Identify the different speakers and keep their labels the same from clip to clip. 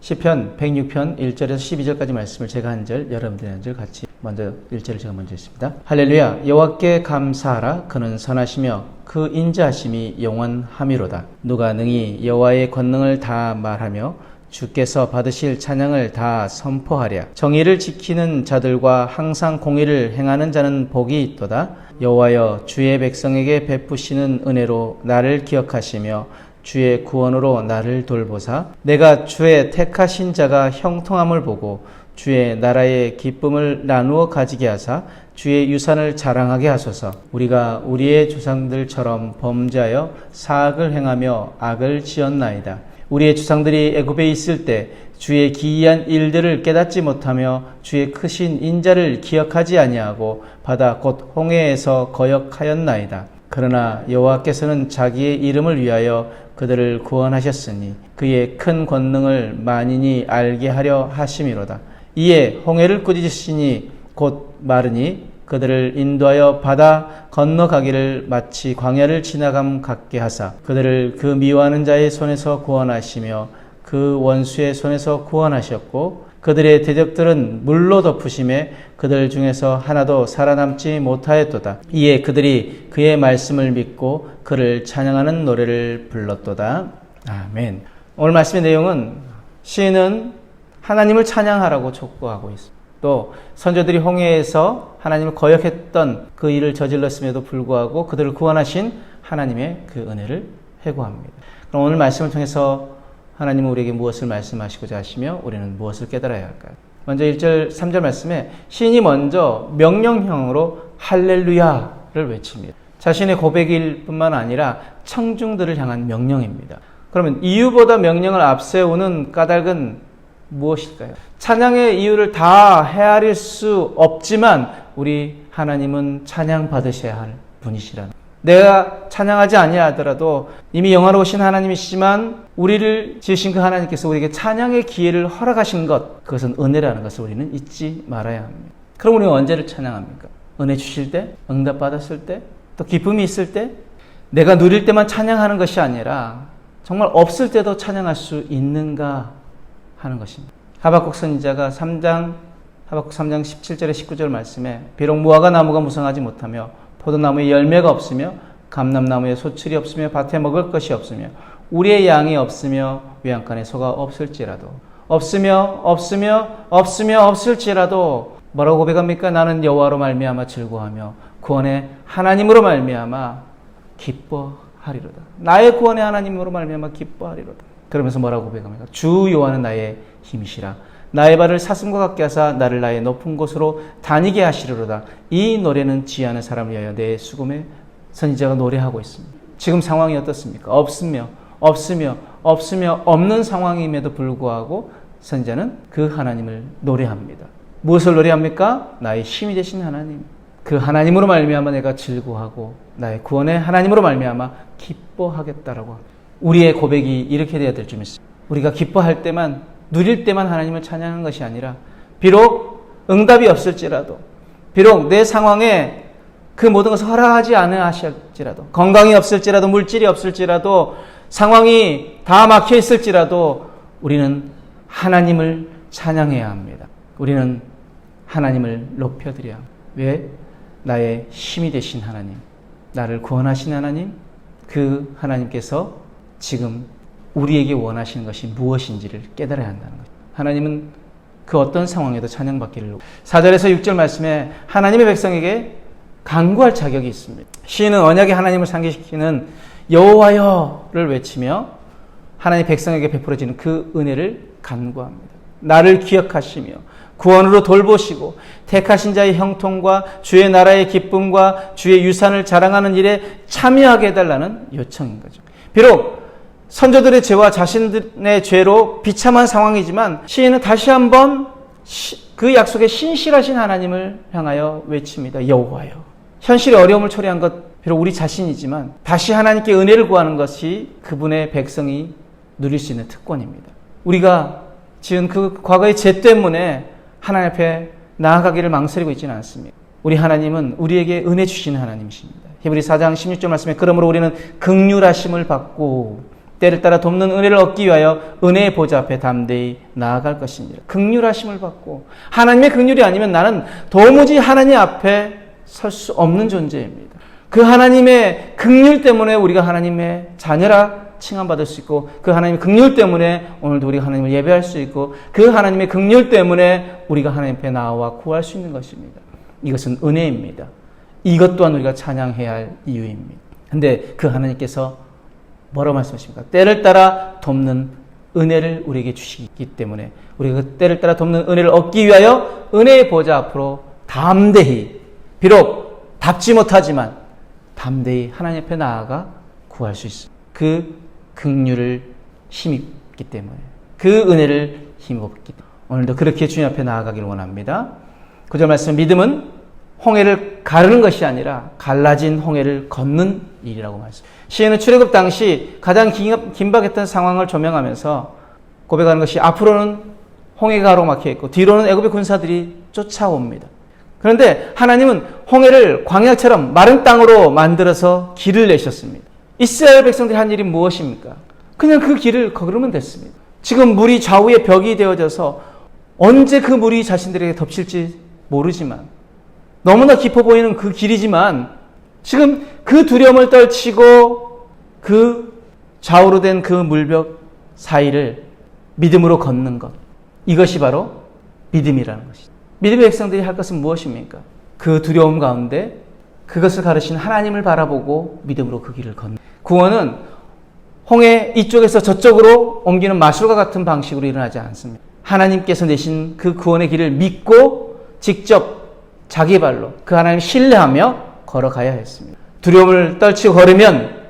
Speaker 1: 시편 106편 1절에서 12절까지 말씀을 제가 한 절, 여러분들이 한 절 같이 먼저 1절을 제가 먼저 했습니다. 할렐루야. 여호와께 감사하라. 그는 선하시며 그 인자하심이 영원하미로다. 누가 능히 여호와의 권능을 다 말하며 주께서 받으실 찬양을 다 선포하랴. 정의를 지키는 자들과 항상 공의를 행하는 자는 복이 있도다. 여호와여, 주의 백성에게 베푸시는 은혜로 나를 기억하시며 주의 구원으로 나를 돌보사 내가 주의 택하신 자가 형통함을 보고 주의 나라의 기쁨을 나누어 가지게 하사 주의 유산을 자랑하게 하소서. 우리가 우리의 조상들처럼 범죄하여 사악을 행하며 악을 지었나이다. 우리의 조상들이 애굽에 있을 때 주의 기이한 일들을 깨닫지 못하며 주의 크신 인자를 기억하지 아니하고 바다 곧 홍해에서 거역하였나이다. 그러나 여호와께서는 자기의 이름을 위하여 그들을 구원하셨으니 그의 큰 권능을 만인이 알게 하려 하심이로다. 이에 홍해를 꾸짖으시니 곧 마르니 그들을 인도하여 바다 건너가기를 마치 광야를 지나감 같게 하사 그들을 그 미워하는 자의 손에서 구원하시며 그 원수의 손에서 구원하셨고 그들의 대적들은 물로 덮으심에 그들 중에서 하나도 살아남지 못하였도다. 이에 그들이 그의 말씀을 믿고 그를 찬양하는 노래를 불렀도다. 아멘. 오늘 말씀의 내용은 시인은 하나님을 찬양하라고 촉구하고 있습니다. 또 선조들이 홍해에서 하나님을 거역했던 그 일을 저질렀음에도 불구하고 그들을 구원하신 하나님의 그 은혜를 회고합니다. 그럼 오늘 말씀을 통해서 하나님은 우리에게 무엇을 말씀하시고자 하시며 우리는 무엇을 깨달아야 할까요? 먼저 1절, 3절 말씀에 시인이 먼저 명령형으로 할렐루야를 외칩니다. 자신의 고백일 뿐만 아니라 청중들을 향한 명령입니다. 그러면 이유보다 명령을 앞세우는 까닭은 무엇일까요? 찬양의 이유를 다 헤아릴 수 없지만 우리 하나님은 찬양 받으셔야 할 분이시라는, 내가 찬양하지 아니하더라도 이미 영화로우신 하나님이시지만 우리를 지으신 그 하나님께서 우리에게 찬양의 기회를 허락하신 것, 그것은 은혜라는 것을 우리는 잊지 말아야 합니다. 그럼 우리는 언제를 찬양합니까? 은혜 주실 때, 응답 받았을 때, 또 기쁨이 있을 때, 내가 누릴 때만 찬양하는 것이 아니라 정말 없을 때도 찬양할 수 있는가 하는 것입니다. 하박국 선지자가 하박국 3장 17절에 19절 말씀에 비록 무화과 나무가 무성하지 못하며 포도나무에 열매가 없으며 감람나무에 소출이 없으며 밭에 먹을 것이 없으며 우리의 양이 없으며 외양간에 소가 없을지라도 뭐라고 고백합니까? 나는 여호와로 말미암아 즐거워하며 구원의 하나님으로 말미암아 기뻐하리로다. 나의 구원의 하나님으로 말미암아 기뻐하리로다. 그러면서 뭐라고 고백합니까? 주 여호와는 나의 힘이시라. 나의 발을 사슴과 같게 하사 나를 나의 높은 곳으로 다니게 하시리로다. 이 노래는 지혜하는 사람을 위하여 내 수금에 선지자가 노래하고 있습니다. 지금 상황이 어떻습니까? 없는 상황임에도 불구하고 선지자는 그 하나님을 노래합니다. 무엇을 노래합니까? 나의 힘이 되신 하나님, 그 하나님으로 말미암아 내가 즐거워하고 나의 구원의 하나님으로 말미암아 기뻐하겠다라고 합니다. 우리의 고백이 이렇게 되어야 될 줄 믿습니다. 우리가 기뻐할 때만, 누릴 때만 하나님을 찬양하는 것이 아니라 비록 응답이 없을지라도, 비록 내 상황에 그 모든 것을 허락하지 않으실지라도, 건강이 없을지라도, 물질이 없을지라도, 상황이 다 막혀 있을지라도 우리는 하나님을 찬양해야 합니다. 우리는 하나님을 높여드려야 합니다. 왜? 나의 힘이 되신 하나님, 나를 구원하신 하나님, 그 하나님께서 지금 우리에게 원하시는 것이 무엇인지를 깨달아야 한다는 거죠. 하나님은 그 어떤 상황에도 찬양받기를. 4절에서 6절 말씀에 하나님의 백성에게 간구할 자격이 있습니다. 시인은 언약의 하나님을 상기시키는 여호와여를 외치며 하나님 백성에게 베풀어지는 그 은혜를 간구합니다. 나를 기억하시며 구원으로 돌보시고 택하신 자의 형통과 주의 나라의 기쁨과 주의 유산을 자랑하는 일에 참여하게 해달라는 요청인 거죠. 비록 선조들의 죄와 자신들의 죄로 비참한 상황이지만 시인은 다시 한번 그 약속에 신실하신 하나님을 향하여 외칩니다. 여호와여. 현실의 어려움을 초래한 것 비록 우리 자신이지만 다시 하나님께 은혜를 구하는 것이 그분의 백성이 누릴 수 있는 특권입니다. 우리가 지은 그 과거의 죄 때문에 하나님 앞에 나아가기를 망설이고 있지는 않습니다. 우리 하나님은 우리에게 은혜 주시는 하나님이십니다. 히브리 4장 16절 말씀에 그러므로 우리는 긍휼하심을 받고 때를 따라 돕는 은혜를 얻기 위하여 은혜의 보좌 앞에 담대히 나아갈 것입니다. 긍휼하심을 받고 하나님의 긍휼이 아니면 나는 도무지 하나님 앞에 설 수 없는 존재입니다. 그 하나님의 긍휼 때문에 우리가 하나님의 자녀라 칭함받을 수 있고 그 하나님의 긍휼 때문에 오늘도 우리가 하나님을 예배할 수 있고 그 하나님의 긍휼 때문에 우리가 하나님 앞에 나와 구할 수 있는 것입니다. 이것은 은혜입니다. 이것 또한 우리가 찬양해야 할 이유입니다. 근데 그 하나님께서 뭐라고 말씀하십니까? 때를 따라 돕는 은혜를 우리에게 주시기 때문에 우리가 그 때를 따라 돕는 은혜를 얻기 위하여 은혜의 보좌 앞으로 담대히, 비록 답지 못하지만 담대히 하나님 앞에 나아가 구할 수 있습니다. 그 긍휼을 힘입기 때문에, 그 은혜를 힘입기 때문에 오늘도 그렇게 주님 앞에 나아가기를 원합니다. 9절 말씀, 믿음은 홍해를 가르는 것이 아니라 갈라진 홍해를 걷는 일이라고 말씀합니다. 시인은 출애굽 당시 가장 긴박했던 상황을 조명하면서 고백하는 것이 앞으로는 홍해가 가로막혀 있고 뒤로는 애굽의 군사들이 쫓아옵니다. 그런데 하나님은 홍해를 광야처럼 마른 땅으로 만들어서 길을 내셨습니다. 이스라엘 백성들이 한 일이 무엇입니까? 그냥 그 길을 걸으면 됐습니다. 지금 물이 좌우에 벽이 되어져서 언제 그 물이 자신들에게 덮칠지 모르지만 너무나 깊어 보이는 그 길이지만 지금 그 두려움을 떨치고 그 좌우로 된 그 물벽 사이를 믿음으로 걷는 것, 이것이 바로 믿음이라는 것이죠. 믿음의 백성들이 할 것은 무엇입니까? 그 두려움 가운데 그것을 가르신 하나님을 바라보고 믿음으로 그 길을 걷는, 구원은 홍해 이쪽에서 저쪽으로 옮기는 마술과 같은 방식으로 일어나지 않습니다. 하나님께서 내신 그 구원의 길을 믿고 직접 자기 발로 그 하나님 신뢰하며 걸어가야 했습니다. 두려움을 떨치고 걸으면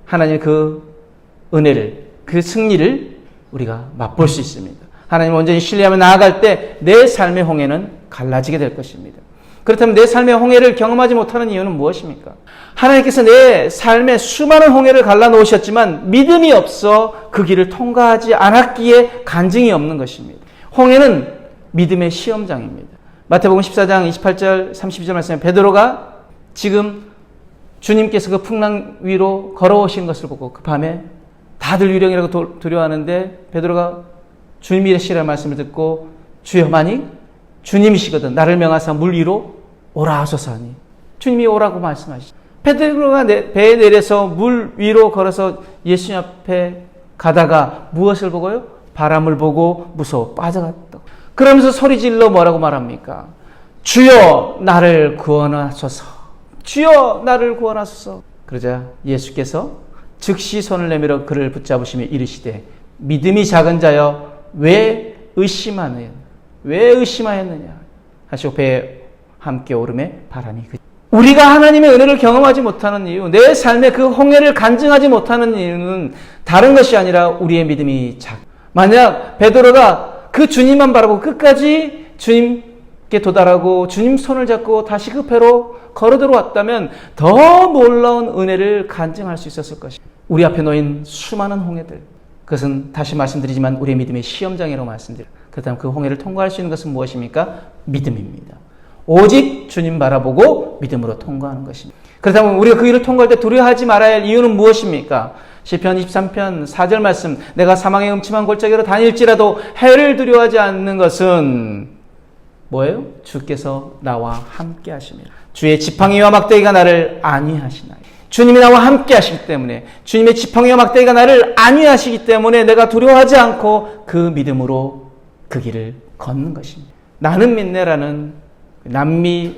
Speaker 1: 하나님의 그 은혜를, 그 승리를 우리가 맛볼 수 있습니다. 하나님을 온전히 신뢰하며 나아갈 때 내 삶의 홍해는 갈라지게 될 것입니다. 그렇다면 내 삶의 홍해를 경험하지 못하는 이유는 무엇입니까? 하나님께서 내 삶에 수많은 홍해를 갈라놓으셨지만 믿음이 없어 그 길을 통과하지 않았기에 간증이 없는 것입니다. 홍해는 믿음의 시험장입니다. 마태복음 14장 28절 32절 말씀에 베드로가 지금 주님께서 그 풍랑 위로 걸어오신 것을 보고 그 밤에 다들 유령이라고 두려워하는데 베드로가 주님이 이르시라는 말씀을 듣고 주여 만일 주님이시거든 나를 명하사 물 위로 오라 하소서 하니 주님이 오라고 말씀하시죠. 베드로가 배에 내려서 물 위로 걸어서 예수님 앞에 가다가 무엇을 보고요? 바람을 보고 무서워 빠져갔다. 그러면서 소리질러 뭐라고 말합니까? 주여 나를 구원하소서. 주여 나를 구원하소서. 그러자 예수께서 즉시 손을 내밀어 그를 붙잡으시며 이르시되 믿음이 작은 자여 왜 의심하느냐? 왜 의심하였느냐? 하시고 배에 함께 오름에 바람이 우리가 하나님의 은혜를 경험하지 못하는 이유, 내 삶의 그 홍해를 간증하지 못하는 이유는 다른 것이 아니라 우리의 믿음이 만약 베드로가 그 주님만 바라보고 끝까지 주님께 도달하고 주님 손을 잡고 다시 그 배로 걸어 들어왔다면 더 놀라운 은혜를 간증할 수 있었을 것입니다. 우리 앞에 놓인 수많은 홍해들, 그것은 다시 말씀드리지만 우리의 믿음의 시험장이라고 말씀드려요. 그렇다면 그 홍해를 통과할 수 있는 것은 무엇입니까? 믿음입니다. 오직 주님 바라보고 믿음으로 통과하는 것입니다. 그렇다면 우리가 그 길을 통과할 때 두려워하지 말아야 할 이유는 무엇입니까? 시편 23편 4절 말씀, 내가 사망의 음침한 골짜기로 다닐지라도 해를 두려워하지 않는 것은 뭐예요? 주께서 나와 함께 하십니다. 주의 지팡이와 막대기가 나를 안위하시나이. 주님이 나와 함께 하시기 때문에, 주님의 지팡이와 막대기가 나를 안위하시기 때문에 내가 두려워하지 않고 그 믿음으로 그 길을 걷는 것입니다. 나는 믿네라는 남미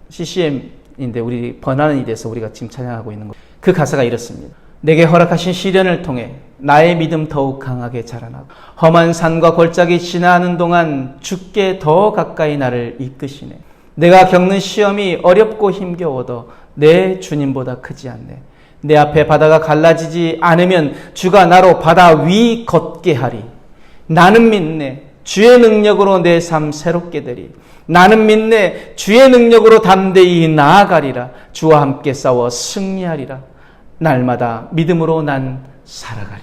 Speaker 1: CCM인데 우리 번안은 이 돼서 우리가 지금 찬양하고 있는 것. 그 가사가 이렇습니다. 내게 허락하신 시련을 통해 나의 믿음 더욱 강하게 자라나고 험한 산과 골짜기 지나는 동안 주께 더 가까이 나를 이끄시네. 내가 겪는 시험이 어렵고 힘겨워도 내 주님보다 크지 않네. 내 앞에 바다가 갈라지지 않으면 주가 나로 바다 위 걷게 하리. 나는 믿네. 주의 능력으로 내 삶 새롭게 되리. 나는 믿네. 주의 능력으로 담대히 나아가리라. 주와 함께 싸워 승리하리라. 날마다 믿음으로 난 살아가리.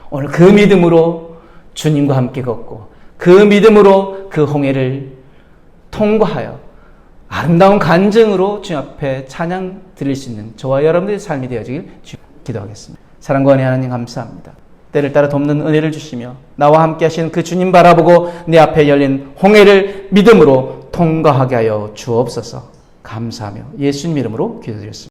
Speaker 1: 오늘 그 믿음으로 주님과 함께 걷고 그 믿음으로 그 홍해를 통과하여 아름다운 간증으로 주님 앞에 찬양 드릴 수 있는 저와 여러분들의 삶이 되어지길 기도하겠습니다. 사랑과 은혜 하나님 감사합니다. 때를 따라 돕는 은혜를 주시며 나와 함께 하신 그 주님 바라보고 내 앞에 열린 홍해를 믿음으로 통과하게 하여 주옵소서. 감사하며 예수님 이름으로 기도드렸습니다.